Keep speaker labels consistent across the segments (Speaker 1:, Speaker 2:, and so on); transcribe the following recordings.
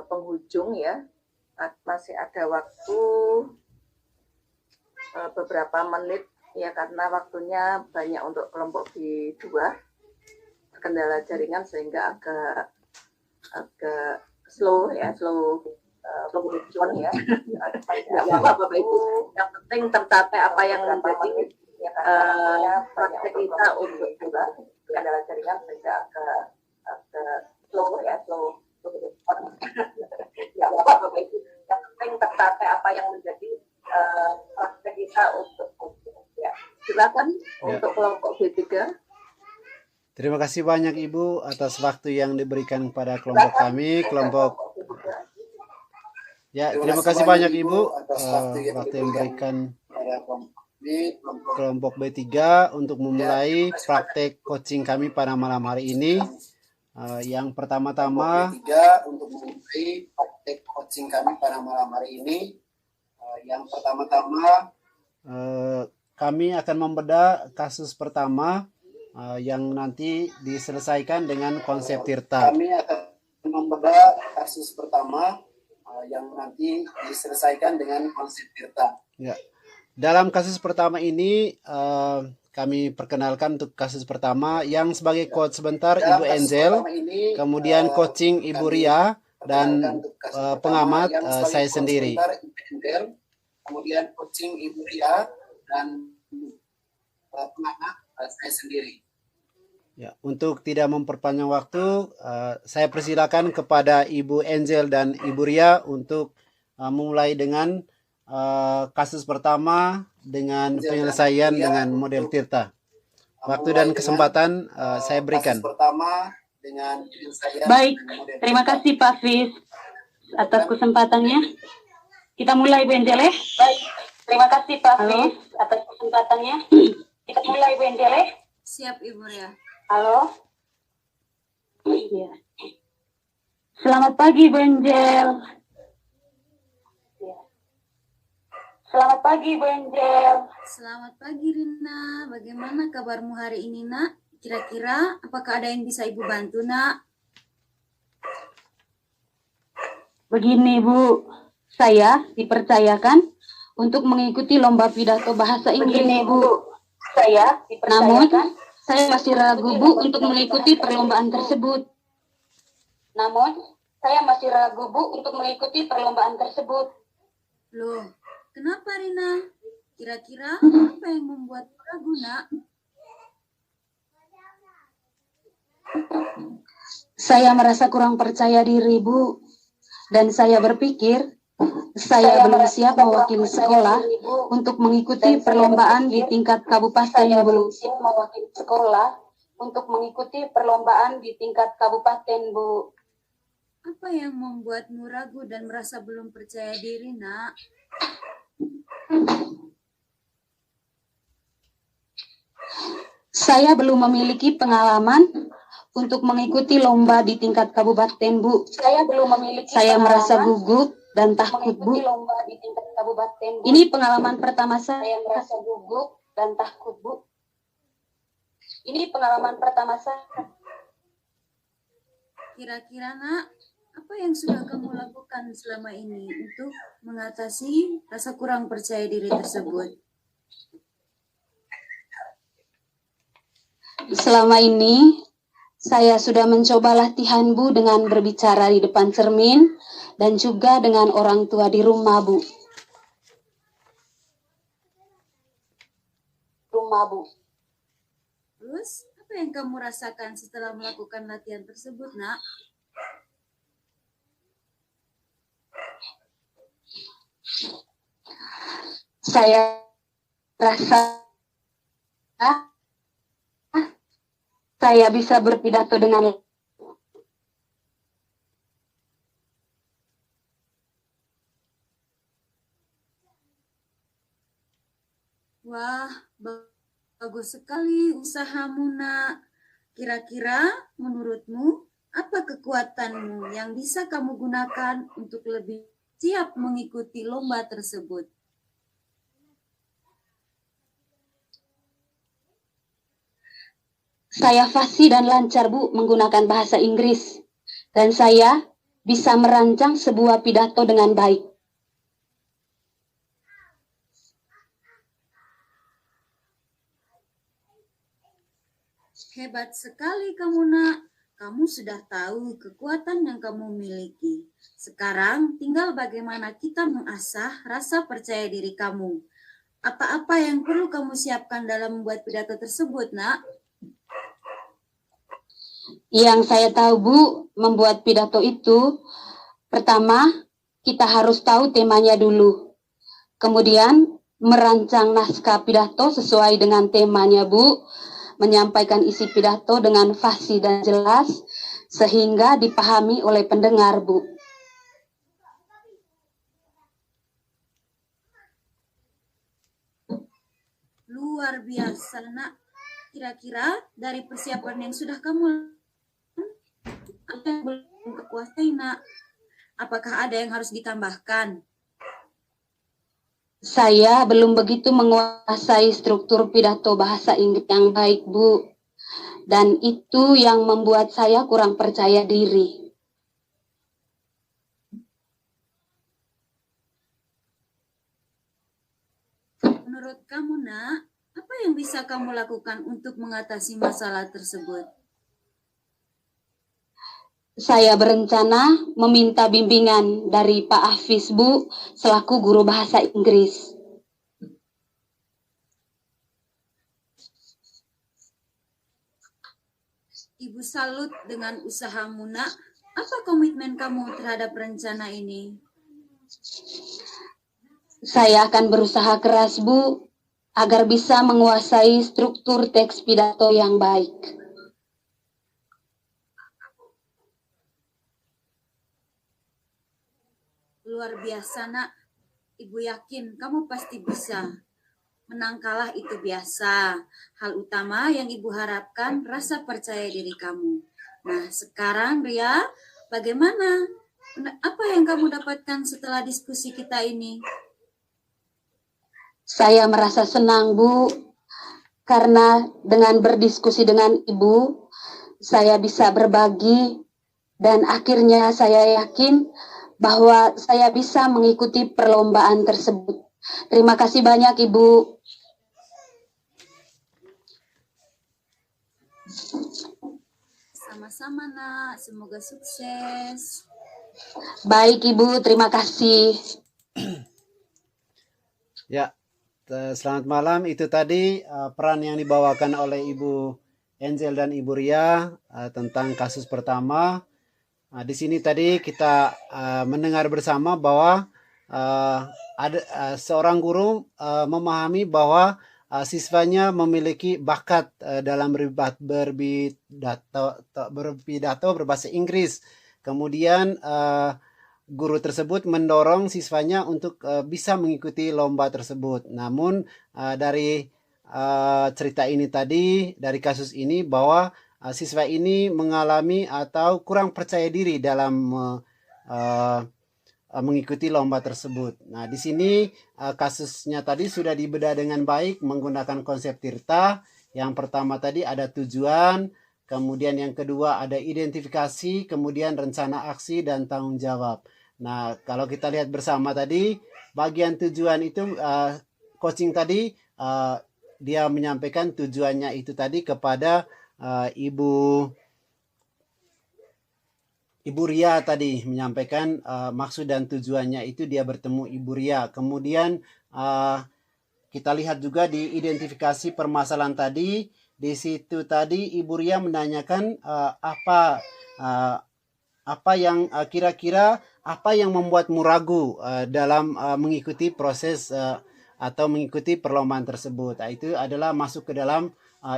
Speaker 1: penghujung ya, masih ada waktu beberapa menit ya, karena waktunya banyak untuk kelompok B2, kendala jaringan sehingga agak slow ya, slow respon ya. Nggak apa-apa Bapak Ibu, yang penting tercapai apa yang menjadi praktek kita untuk juga kendala jaringan sehingga agak slow ya, slow respon. Nggak apa-apa Bapak Ibu, yang penting tercapai apa yang menjadi praktek kita untuk ya. Silakan untuk kelompok B3.
Speaker 2: Terima kasih banyak Ibu atas waktu yang diberikan kepada kelompok kami, kelompok. Ya, terima kasih banyak Ibu atas waktu yang diberikan kelompok B3 untuk memulai praktek coaching kami pada malam hari ini. Yang pertama-tama untuk memulai praktek coaching kami pada malam hari ini. Yang pertama-tama kami akan membedah kasus pertama yang nanti diselesaikan dengan konsep tirta. Kami akan membedah kasus pertama yang nanti diselesaikan dengan konsep tirta. Ya. Dalam kasus pertama ini kami perkenalkan untuk kasus pertama yang sebagai coach sebentar Ibu Angel, kemudian coaching Ibu Ria, dan pengamat saya sendiri. Kemudian coaching Ibu Ria dan pengamat saya sendiri. Ya, untuk tidak memperpanjang waktu, saya persilakan kepada Ibu Angel dan Ibu Ria untuk memulai dengan kasus pertama dengan penyelesaian dengan model tirta. Waktu dan kesempatan saya berikan. Kasus pertama dengan penyelesaian.
Speaker 3: Baik, terima kasih Pak Fis atas kesempatannya. Kita mulai Bu Angel ya.
Speaker 1: Baik, terima kasih Pak Fis
Speaker 3: atas kesempatannya. Kita mulai Bu Angel ya.
Speaker 4: Siap Ibu Ria.
Speaker 3: Halo. Iya. Selamat pagi Bu Angel. Selamat pagi Bu Angel.
Speaker 4: Selamat pagi Rina. Bagaimana kabarmu hari ini Nak? Kira-kira apakah ada yang bisa Ibu bantu Nak?
Speaker 3: Begini Bu, saya dipercayakan untuk mengikuti lomba pidato bahasa Inggris.
Speaker 1: Begini Bu, saya
Speaker 3: dipercayakan. Namun saya masih ragu Bu untuk mengikuti perlombaan tersebut.
Speaker 4: Loh, kenapa Rina? Kira-kira apa yang membuat ragu Nak?
Speaker 3: Saya merasa kurang percaya diri Bu, dan saya berpikir saya belum siap mewakili sekolah untuk mengikuti perlombaan di tingkat kabupaten Bu.
Speaker 4: Apa yang membuatmu ragu dan merasa belum percaya diri Nak?
Speaker 3: Saya belum memiliki pengalaman untuk mengikuti lomba di tingkat kabupaten Bu. Saya merasa gugup dan takut Bu. Ini pengalaman pertama saya.
Speaker 4: Kira-kira Nak, apa yang sudah kamu lakukan selama ini untuk mengatasi rasa kurang percaya diri tersebut?
Speaker 3: Selama ini saya sudah mencoba latihan Bu dengan berbicara di depan cermin dan juga dengan orang tua di rumah Bu.
Speaker 4: Terus, apa yang kamu rasakan setelah melakukan latihan tersebut, Nak?
Speaker 3: Saya rasa saya bisa berpidato dengan
Speaker 4: Wah, bagus sekali usahamu, Nak. Kira-kira menurutmu, apa kekuatanmu yang bisa kamu gunakan untuk lebih siap mengikuti lomba tersebut?
Speaker 3: Saya fasih dan lancar Bu menggunakan bahasa Inggris. Dan saya bisa merancang sebuah pidato dengan baik.
Speaker 4: Hebat sekali kamu, Nak. Kamu sudah tahu kekuatan yang kamu miliki. Sekarang tinggal bagaimana kita mengasah rasa percaya diri kamu. Apa-apa yang perlu kamu siapkan dalam membuat pidato tersebut, Nak?
Speaker 3: Yang saya tahu, Bu, membuat pidato itu, pertama, kita harus tahu temanya dulu. Kemudian, merancang naskah pidato sesuai dengan temanya, Bu. Menyampaikan isi pidato dengan fasih dan jelas, sehingga dipahami oleh pendengar, Bu.
Speaker 4: Luar biasa, Nak. Kira-kira dari persiapan yang sudah kamu apa yang belum kekuasai, Nak? Apakah ada yang harus ditambahkan?
Speaker 3: Saya belum begitu menguasai struktur pidato bahasa Inggris yang baik, Bu. Dan itu yang membuat saya kurang percaya diri.
Speaker 4: Menurut kamu, Nak, apa yang bisa kamu lakukan untuk mengatasi masalah tersebut?
Speaker 3: Saya berencana meminta bimbingan dari Pak Hafiz, Bu, selaku guru bahasa Inggris.
Speaker 4: Ibu salut dengan usahamu, Nak. Apa komitmen kamu terhadap rencana ini?
Speaker 3: Saya akan berusaha keras, Bu, agar bisa menguasai struktur teks pidato yang baik.
Speaker 4: Luar biasa, Nak. Ibu yakin kamu pasti bisa. Menang kalah itu biasa. Hal utama yang Ibu harapkan rasa percaya diri kamu. Nah, sekarang Ria, bagaimana? Apa yang kamu dapatkan setelah diskusi kita ini?
Speaker 3: Saya merasa senang, Bu, karena dengan berdiskusi dengan Ibu, saya bisa berbagi, dan akhirnya saya yakin bahwa saya bisa mengikuti perlombaan tersebut. Terima kasih banyak, Ibu.
Speaker 4: Sama-sama, Nak. Semoga sukses.
Speaker 3: Baik, Ibu. Terima kasih.
Speaker 2: Ya, selamat malam. Itu tadi peran yang dibawakan oleh Ibu Angel dan Ibu Ria tentang kasus pertama. Di sini tadi kita mendengar bersama bahwa ada seorang guru memahami bahwa siswanya memiliki bakat dalam berpidato berbahasa Inggris. Kemudian guru tersebut mendorong siswanya untuk bisa mengikuti lomba tersebut. Namun dari cerita ini tadi, dari kasus ini bahwa siswa ini mengalami atau kurang percaya diri dalam mengikuti lomba tersebut. Nah, di sini kasusnya tadi sudah dibedah dengan baik menggunakan konsep Tirta. Yang pertama tadi ada tujuan, kemudian yang kedua ada identifikasi, kemudian rencana aksi dan tanggung jawab. Nah, kalau kita lihat bersama tadi, bagian tujuan itu coaching tadi dia menyampaikan tujuannya itu tadi kepada Ibu Ria tadi menyampaikan maksud dan tujuannya itu dia bertemu Ibu Ria. Kemudian kita lihat juga di identifikasi permasalahan tadi. Di situ tadi Ibu Ria menanyakan apa yang kira-kira apa yang membuatmu ragu dalam mengikuti proses atau mengikuti perlombaan tersebut. Nah, itu adalah masuk ke dalam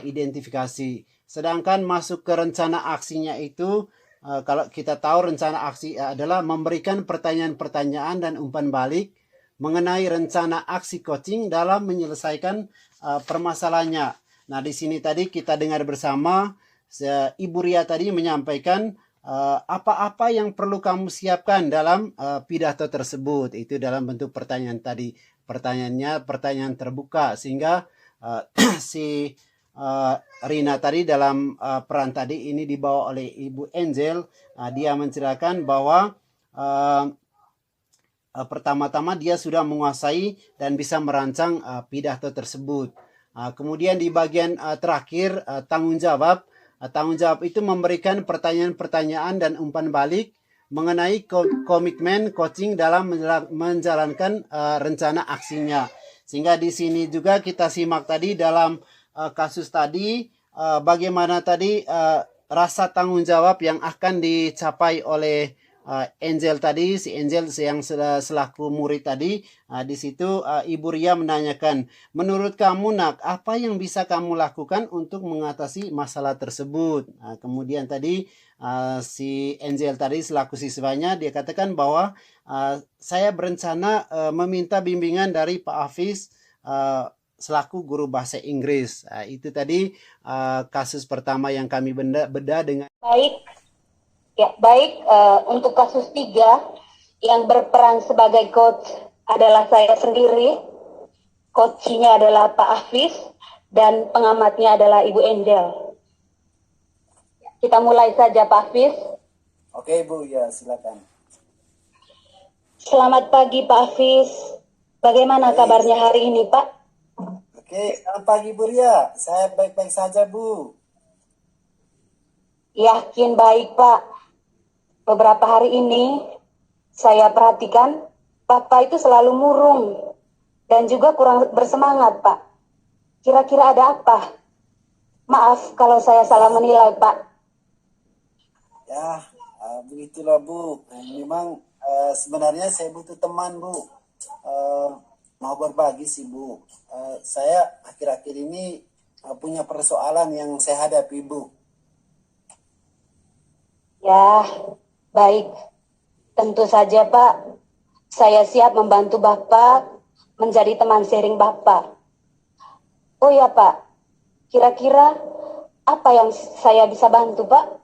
Speaker 2: identifikasi. Sedangkan masuk ke rencana aksinya itu, kalau kita tahu rencana aksi adalah memberikan pertanyaan-pertanyaan dan umpan balik mengenai rencana aksi coaching dalam menyelesaikan permasalahannya. Nah, di sini tadi kita dengar bersama Ibu Ria tadi menyampaikan apa-apa yang perlu kamu siapkan dalam pidato tersebut. Itu dalam bentuk pertanyaan tadi. Pertanyaannya pertanyaan terbuka sehingga si Rina tadi dalam peran tadi ini dibawa oleh Ibu Angel. Dia menceritakan bahwa pertama-tama dia sudah menguasai dan bisa merancang pidato tersebut. Kemudian di bagian terakhir tanggung jawab. Tanggung jawab itu memberikan pertanyaan-pertanyaan dan umpan balik mengenai komitmen coaching dalam menjalankan rencana aksinya. Sehingga di sini juga kita simak tadi dalam kasus tadi bagaimana tadi rasa tanggung jawab yang akan dicapai oleh Angel tadi, si Angel yang selaku murid tadi. Di situ Ibu Ria menanyakan, menurut kamu nak, apa yang bisa kamu lakukan untuk mengatasi masalah tersebut? Kemudian tadi si Angel tadi selaku siswanya, dia katakan bahwa saya berencana meminta bimbingan dari Pak Hafiz selaku guru bahasa Inggris. Itu tadi kasus pertama yang kami bedah dengan
Speaker 3: Baik. Ya, baik, untuk kasus 3 yang berperan sebagai coach adalah saya sendiri, coachnya adalah Pak Hafiz, dan pengamatnya adalah Ibu Angel. Kita mulai saja Pak Hafiz.
Speaker 2: Oke Bu, ya silakan.
Speaker 3: Selamat pagi Pak Hafiz, bagaimana kabarnya hari ini Pak?
Speaker 2: Oke, selamat pagi Bu Ria, saya baik-baik saja Bu.
Speaker 3: Yakin baik Pak. Beberapa hari ini saya perhatikan Bapak itu selalu murung dan juga kurang bersemangat Pak. Kira-kira ada apa? Maaf kalau saya salah menilai Pak.
Speaker 2: Ya, begitulah Bu. Memang sebenarnya saya butuh teman Bu. Mau berbagi sih Bu. Saya akhir-akhir ini punya persoalan yang saya hadapi Bu.
Speaker 3: Ya, baik. Tentu saja Pak. Saya siap membantu Bapak menjadi teman sharing Bapak. Oh ya Pak, kira-kira apa yang saya bisa bantu Pak?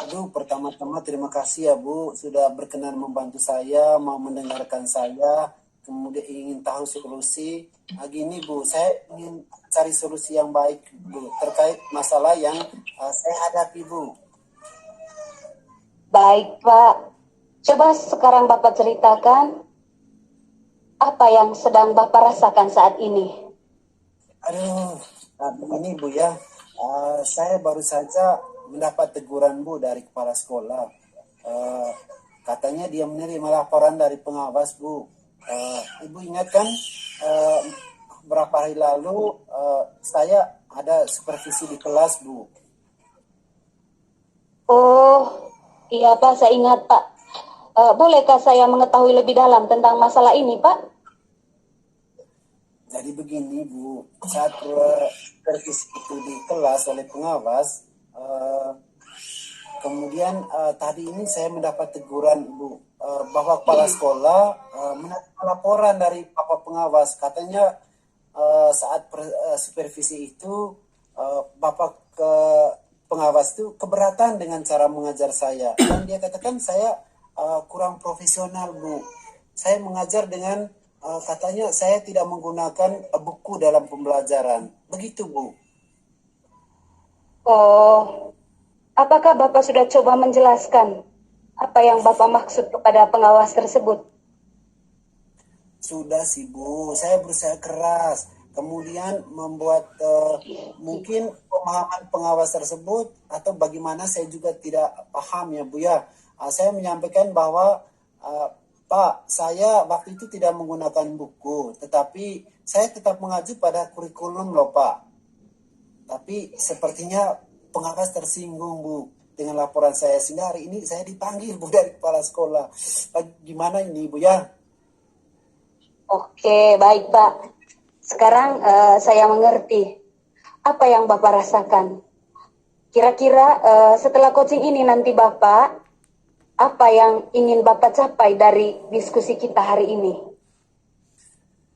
Speaker 2: Aduh, pertama-tama terima kasih ya Bu sudah berkenan membantu saya, mau mendengarkan saya, kemudian ingin tahu solusi. Gini Bu, saya ingin cari solusi yang baik Bu terkait masalah yang saya hadapi Bu.
Speaker 3: Baik Pak, coba sekarang Bapak ceritakan apa yang sedang Bapak rasakan saat ini.
Speaker 2: Aduh, ini Bu ya, saya baru saja mendapat teguran Bu dari kepala sekolah. Katanya dia menerima laporan dari pengawas Bu. Ibu ingat kan beberapa hari lalu saya ada supervisi di kelas Bu.
Speaker 3: Oh, iya Pak, saya ingat Pak. Bolehkah saya mengetahui lebih dalam tentang masalah ini Pak?
Speaker 2: Jadi begini Bu, saat supervisi itu di kelas oleh pengawas, kemudian tadi ini saya mendapat teguran Bu, bahwa kepala sekolah menerima laporan dari Bapak pengawas. Katanya saat supervisi itu Bapak pengawas itu keberatan dengan cara mengajar saya. Dan dia katakan saya kurang profesional Bu. Saya mengajar dengan katanya saya tidak menggunakan buku dalam pembelajaran. Begitu Bu.
Speaker 3: Oh, apakah Bapak sudah coba menjelaskan apa yang Bapak maksud kepada pengawas tersebut?
Speaker 2: Sudah sih Bu, saya berusaha keras. Kemudian membuat mungkin pemahaman pengawas tersebut atau bagaimana saya juga tidak paham ya Bu ya. Saya menyampaikan bahwa Pak, saya waktu itu tidak menggunakan buku, tetapi saya tetap mengacu pada kurikulum loh Pak. Tapi sepertinya pengawas tersinggung Bu dengan laporan saya, sehingga hari ini saya dipanggil Bu dari kepala sekolah. Gimana ini Bu ya?
Speaker 3: Oke, baik Pak. Sekarang saya mengerti apa yang Bapak rasakan. Kira-kira setelah coaching ini nanti Bapak, apa yang ingin Bapak capai dari diskusi kita hari ini?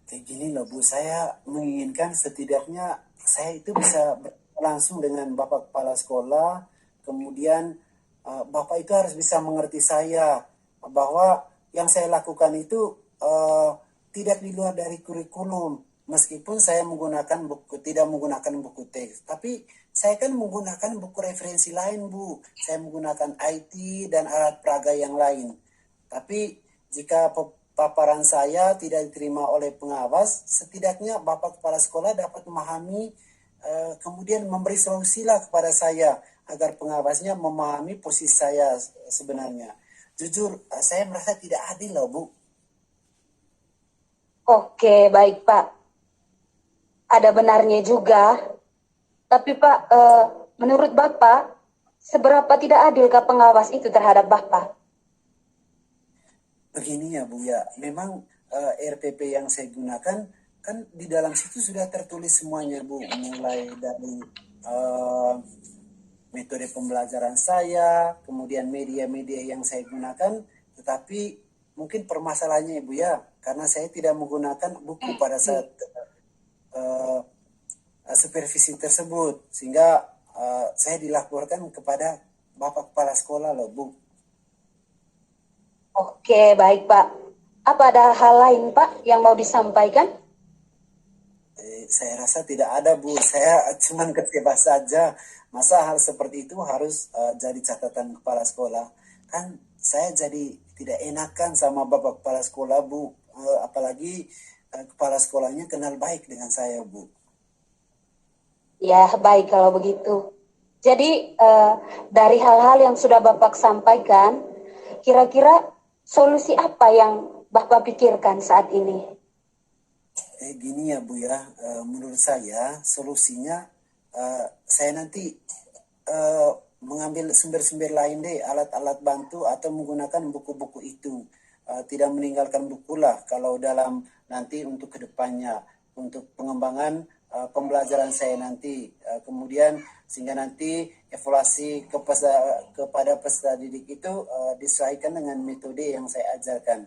Speaker 2: Kayak gini loh Bu, saya menginginkan setidaknya saya itu bisa langsung dengan Bapak Kepala Sekolah, kemudian Bapak itu harus bisa mengerti saya, bahwa yang saya lakukan itu tidak di luar dari kurikulum. meskipun saya tidak menggunakan buku teks, tapi saya kan menggunakan buku referensi lain, Bu. Saya menggunakan IT dan alat peraga yang lain. Tapi jika paparan saya tidak diterima oleh pengawas, setidaknya Bapak Kepala Sekolah dapat memahami, kemudian memberi solusi lah kepada saya agar pengawasnya memahami posisi saya sebenarnya. Jujur, saya merasa tidak adil loh, Bu.
Speaker 3: Oke, baik Pak. Ada benarnya juga. Tapi Pak, menurut Bapak, seberapa tidak adilkah pengawas itu terhadap Bapak?
Speaker 2: Begini ya Bu ya, memang RPP yang saya gunakan kan di dalam situ sudah tertulis semuanya Bu, mulai dari metode pembelajaran saya, kemudian media-media yang saya gunakan, tetapi mungkin permasalahannya Ibu ya, karena saya tidak menggunakan buku pada saat supervisi tersebut, sehingga saya dilaporkan kepada Bapak Kepala Sekolah loh Bu.
Speaker 3: Oke, baik Pak. Apa ada hal lain Pak yang mau disampaikan?
Speaker 2: Saya rasa tidak ada Bu, saya cuman kecewa saja. Masa hal seperti itu harus jadi catatan kepala sekolah. Kan saya jadi tidak enakan sama Bapak Kepala Sekolah Bu, apalagi kepala sekolahnya kenal baik dengan saya Bu.
Speaker 3: Ya, baik kalau begitu. Jadi, dari hal-hal yang sudah Bapak sampaikan, kira-kira solusi apa yang Bapak pikirkan saat ini?
Speaker 2: Gini ya Bu ya, menurut saya solusinya saya nanti mengambil sumber-sumber lain deh, alat-alat bantu atau menggunakan buku-buku itu. Tidak meninggalkan buku lah kalau dalam nanti untuk kedepannya, untuk pengembangan pembelajaran saya nanti. Kemudian sehingga nanti evaluasi kepada peserta didik itu disesuaikan dengan metode yang saya ajarkan.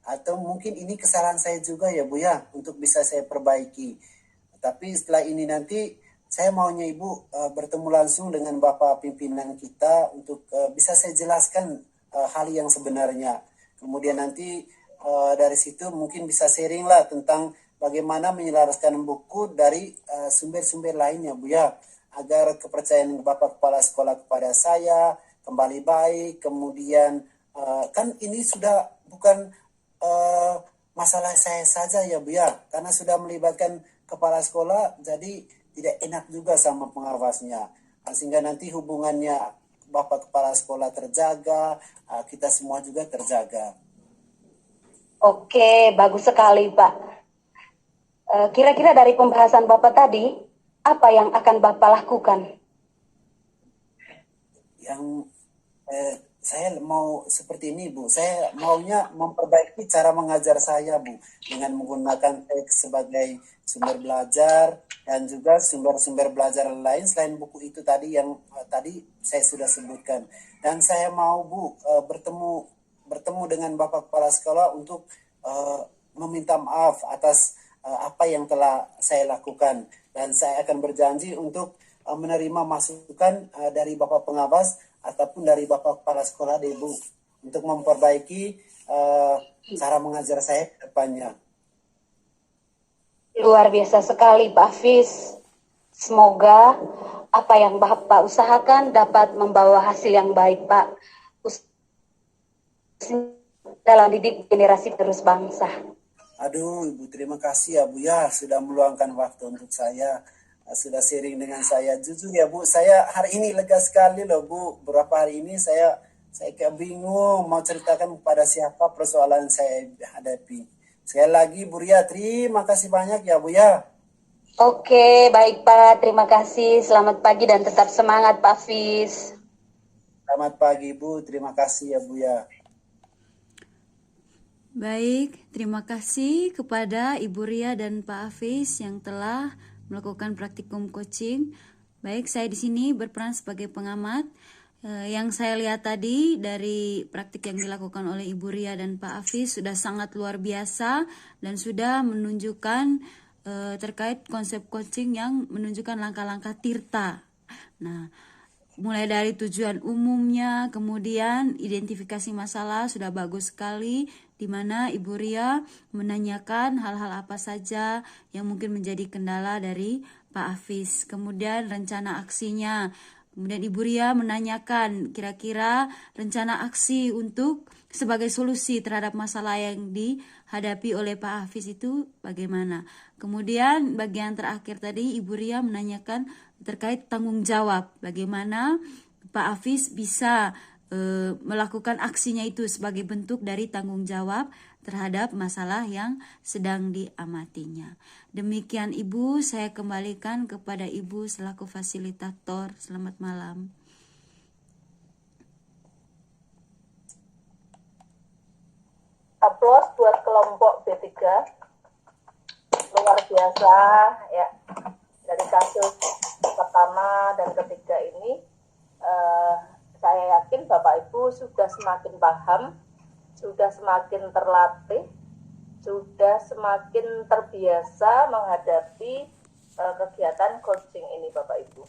Speaker 2: Atau mungkin ini kesalahan saya juga ya Bu ya, untuk bisa saya perbaiki. Tapi setelah ini nanti saya maunya Ibu bertemu langsung dengan Bapak pimpinan kita untuk bisa saya jelaskan hal yang sebenarnya. Kemudian nanti dari situ mungkin bisa sharing lah tentang bagaimana menyelaraskan buku dari sumber-sumber lainnya Bu ya, agar kepercayaan Bapak Kepala Sekolah kepada saya kembali baik. Kemudian kan ini sudah bukan masalah saya saja ya Bu ya, karena sudah melibatkan kepala sekolah, jadi tidak enak juga sama pengawasnya, sehingga nanti hubungannya Bapak Kepala Sekolah terjaga, kita semua juga terjaga.
Speaker 3: Oke, bagus sekali Pak. Kira-kira dari pembahasan Bapak tadi, apa yang akan Bapak lakukan?
Speaker 2: Yang saya mau seperti ini Bu, saya maunya memperbaiki cara mengajar saya Bu, dengan menggunakan teks sebagai sumber belajar dan juga sumber-sumber belajar lain selain buku itu tadi yang tadi saya sudah sebutkan. Dan saya mau Bu bertemu dengan Bapak Kepala Sekolah untuk meminta maaf atas apa yang telah saya lakukan, dan saya akan berjanji untuk menerima masukan dari Bapak Pengawas ataupun dari Bapak Kepala Sekolah deh Bu, untuk memperbaiki cara mengajar saya ke depannya.
Speaker 3: Luar biasa sekali Pak Hafiz. Semoga apa yang Bapak usahakan dapat membawa hasil yang baik Pak, dalam didik generasi terus bangsa.
Speaker 2: Aduh Ibu, terima kasih ya Bu ya, sudah meluangkan waktu untuk saya, sudah sharing dengan saya. Jujur ya Bu, saya hari ini lega sekali loh Bu. Beberapa hari ini saya kayak bingung mau ceritakan kepada siapa persoalan saya hadapi. Sekali lagi Bu Ria, terima kasih banyak ya Bu ya.
Speaker 3: Oke, baik Pak. Terima kasih. Selamat pagi dan tetap semangat Pak Hafiz.
Speaker 2: Selamat pagi Bu, terima kasih ya Bu ya.
Speaker 4: Baik, terima kasih kepada Ibu Ria dan Pak Hafiz yang telah melakukan praktikum coaching. Baik, saya di sini berperan sebagai pengamat. Yang saya lihat tadi dari praktik yang dilakukan oleh Ibu Ria dan Pak Hafiz sudah sangat luar biasa dan sudah menunjukkan terkait konsep coaching yang menunjukkan langkah-langkah tirta. Nah, mulai dari tujuan umumnya, kemudian identifikasi masalah sudah bagus sekali, di mana Ibu Ria menanyakan hal-hal apa saja yang mungkin menjadi kendala dari Pak Hafiz. Kemudian rencana aksinya. Kemudian Ibu Ria menanyakan kira-kira rencana aksi untuk sebagai solusi terhadap masalah yang dihadapi oleh Pak Hafiz itu bagaimana. Kemudian bagian terakhir tadi Ibu Ria menanyakan terkait tanggung jawab, bagaimana Pak Hafiz bisa melakukan aksinya itu sebagai bentuk dari tanggung jawab terhadap masalah yang sedang diamatinya. Demikian Ibu, saya kembalikan kepada Ibu selaku fasilitator. Selamat malam.
Speaker 1: Aplaus buat kelompok B3. Luar biasa ya. Dari kasus pertama dan ketiga ini saya yakin Bapak Ibu sudah semakin paham, sudah semakin terlatih, sudah semakin terbiasa menghadapi kegiatan coaching ini Bapak Ibu.